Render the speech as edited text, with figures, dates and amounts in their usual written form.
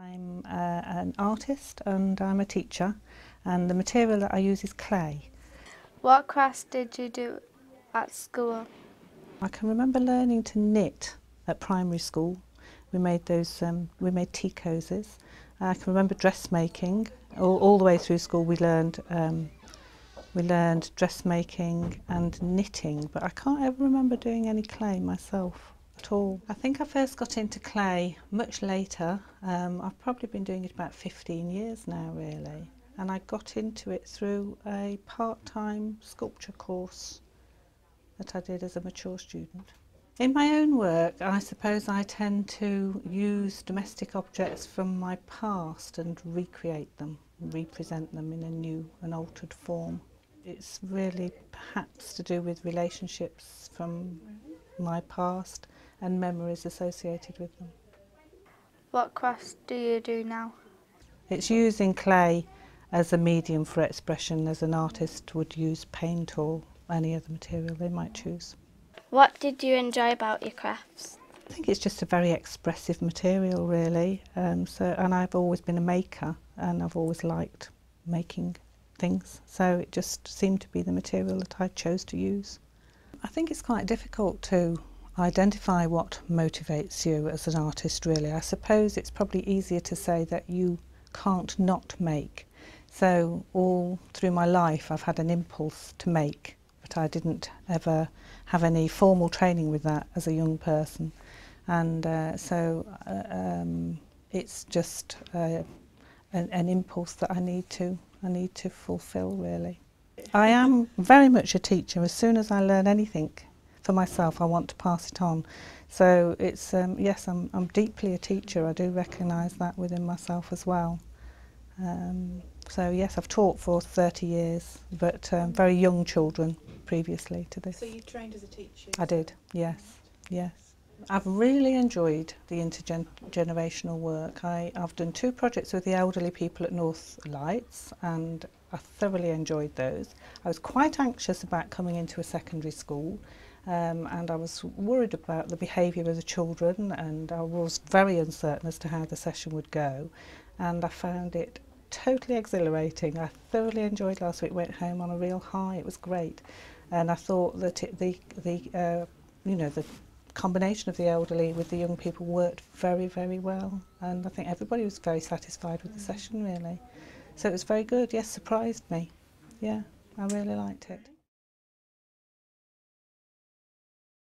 I'm an artist and I'm a teacher, and the material that I use is clay. What crafts did you do at school? I can remember learning to knit at primary school. We made tea cozies. I can remember dressmaking. All the way through school we learned dressmaking and knitting, but I can't ever remember doing any clay myself at all. I think I first got into clay much later. I've probably been doing it about 15 years now really, and I got into it through a part-time sculpture course that I did as a mature student. In my own work, I suppose I tend to use domestic objects from my past and recreate them, represent them in a new and altered form. It's really perhaps to do with relationships from my past and memories associated with them. What crafts do you do now? It's using clay as a medium for expression, as an artist would use paint or any other material they might choose. What did you enjoy about your crafts? I think it's just a very expressive material really, and I've always been a maker and I've always liked making things, so it just seemed to be the material that I chose to use. I think it's quite difficult to identify what motivates you as an artist really. I suppose it's probably easier to say that you can't not make. So all through my life I've had an impulse to make, but I didn't ever have any formal training with that as a young person, and it's just an impulse that I need to fulfil really. I am very much a teacher. As soon as I learn anything for myself I want to pass it on, so it's yes, I'm deeply a teacher. I do recognise that within myself as well. So yes, I've taught for 30 years, but very young children previously to this. So you trained as a teacher? I did, yes, yes. I've really enjoyed the intergenerational work. I've done 2 projects with the elderly people at North Lights and I thoroughly enjoyed those. I was quite anxious about coming into a secondary school, and I was worried about the behaviour of the children, and I was very uncertain as to how the session would go, and I found it totally exhilarating. I thoroughly enjoyed last week, went home on a real high. It was great, and I thought that the combination of the elderly with the young people worked very, very well, and I think everybody was very satisfied with the session really. So it was very good. Yes, surprised me. Yeah, I really liked it.